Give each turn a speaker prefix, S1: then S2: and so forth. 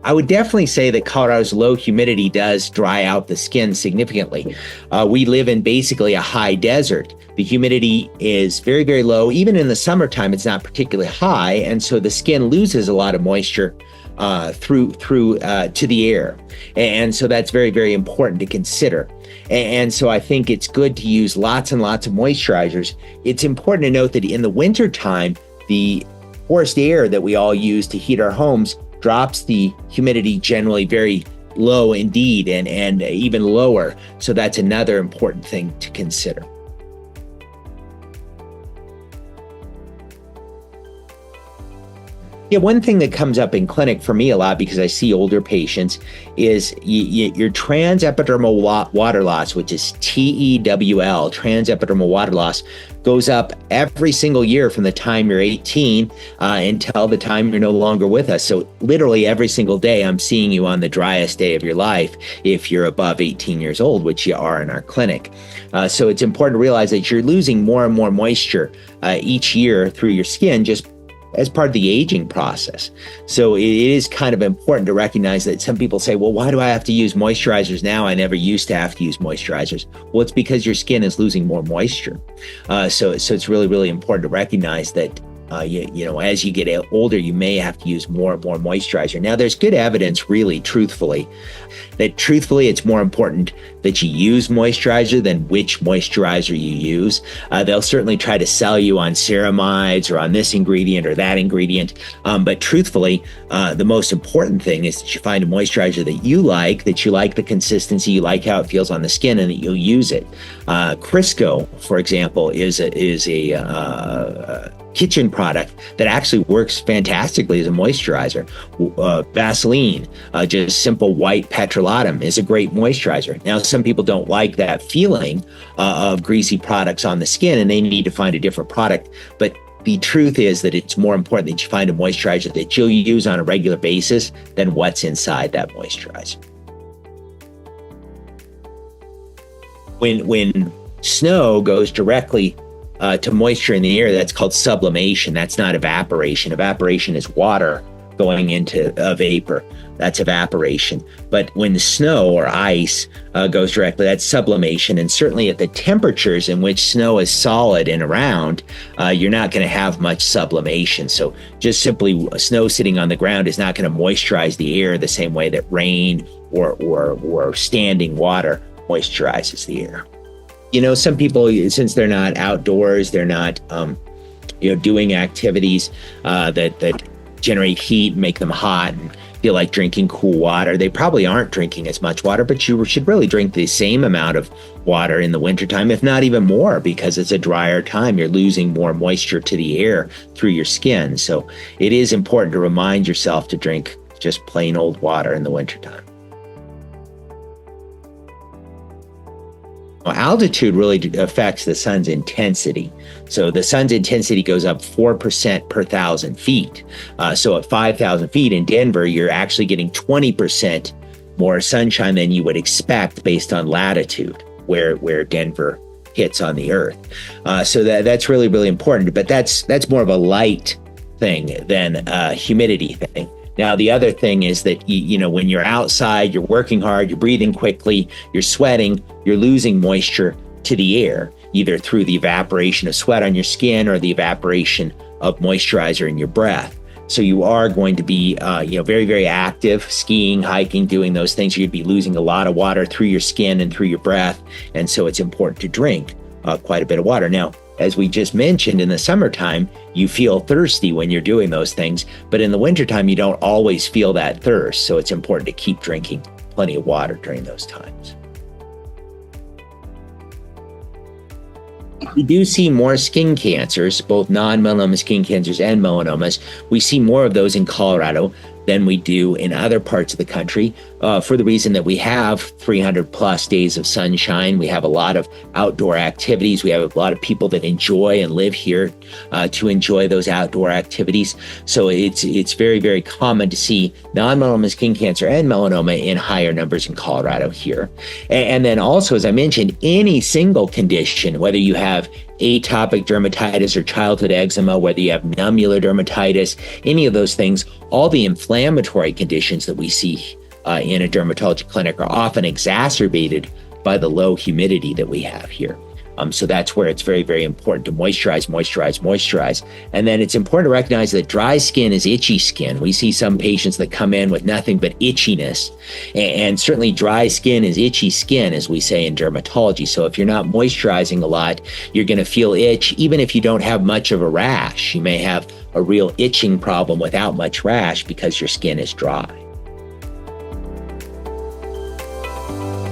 S1: I would definitely say that Colorado's low humidity does dry out the skin significantly. We live in basically a high desert. The humidity is very, very low. Even in the summertime, it's not particularly high. And so the skin loses a lot of moisture through to the air. And so that's very, very important to consider. And so I think it's good to use lots and lots of moisturizers. It's important to note that in the wintertime, the forced air that we all use to heat our homes drops the humidity generally very low indeed, and even lower. So that's another important thing to consider. Yeah, one thing that comes up in clinic for me a lot, because I see older patients, is your transepidermal water loss, which is TEWL, transepidermal water loss, goes up every single year from the time you're 18 until the time you're no longer with us. So literally every single day, I'm seeing you on the driest day of your life if you're above 18 years old, which you are in our clinic. So it's important to realize that you're losing more and more moisture each year through your skin, just as part of the aging process. So it is kind of important to recognize that some people say, well, why do I have to use moisturizers now? I never used to have to use moisturizers. Well, it's because your skin is losing more moisture. So it's really, really important to recognize that as you get older, you may have to use more and more moisturizer. Now, there's good evidence, really, truthfully, it's more important that you use moisturizer than which moisturizer you use. They'll certainly try to sell you on ceramides or on this ingredient or that ingredient. But truthfully, the most important thing is that you find a moisturizer that you like the consistency, you like how it feels on the skin, and that you'll use it. Crisco, for example, is a kitchen product that actually works fantastically as a moisturizer. Vaseline, just simple white petrolatum, is a great moisturizer. Now, some people don't like that feeling of greasy products on the skin, and they need to find a different product. But the truth is that it's more important that you find a moisturizer that you'll use on a regular basis than what's inside that moisturizer. When snow goes directly to moisture in the air, that's called sublimation. That's not evaporation. Evaporation is water going into a vapor. That's evaporation. But when the snow or ice goes directly, that's sublimation. And certainly at the temperatures in which snow is solid and around, you're not going to have much sublimation. So just simply snow sitting on the ground is not going to moisturize the air the same way that rain or standing water moisturizes the air. Some people, since they're not outdoors, they're not, doing activities that generate heat, make them hot, and feel like drinking cool water. They probably aren't drinking as much water, but you should really drink the same amount of water in the wintertime, if not even more, because it's a drier time. You're losing more moisture to the air through your skin. So it is important to remind yourself to drink just plain old water in the wintertime. Altitude really affects the sun's intensity. So the sun's intensity goes up 4% per 1,000 feet. So at 5,000 feet in Denver, you're actually getting 20% more sunshine than you would expect based on latitude, where Denver hits on the earth. So that's really, really important. But that's more of a light thing than a humidity thing. Now, the other thing is that, when you're outside, you're working hard, you're breathing quickly, you're sweating, you're losing moisture to the air, either through the evaporation of sweat on your skin or the evaporation of moisturizer in your breath. So you are going to be, very, very active, skiing, hiking, doing those things. You'd be losing a lot of water through your skin and through your breath. And so it's important to drink quite a bit of water. Now, as we just mentioned, in the summertime, you feel thirsty when you're doing those things, but in the wintertime, you don't always feel that thirst. So it's important to keep drinking plenty of water during those times. We do see more skin cancers, both non-melanoma skin cancers and melanomas. We see more of those in Colorado than we do in other parts of the country. for the reason that we have 300 plus days of sunshine. We have a lot of outdoor activities. We have a lot of people that enjoy and live here to enjoy those outdoor activities. So it's very, very common to see non-melanoma skin cancer and melanoma in higher numbers in Colorado here. And then also, as I mentioned, any single condition, whether you have atopic dermatitis or childhood eczema, whether you have nummular dermatitis, any of those things, all the inflammatory conditions that we see in a dermatology clinic are often exacerbated by the low humidity that we have here. So that's where it's very, very important to moisturize, moisturize, moisturize. And then it's important to recognize that dry skin is itchy skin. We see some patients that come in with nothing but itchiness. And certainly dry skin is itchy skin, as we say in dermatology. So if you're not moisturizing a lot, you're going to feel itch, even if you don't have much of a rash. You may have a real itching problem without much rash because your skin is dry.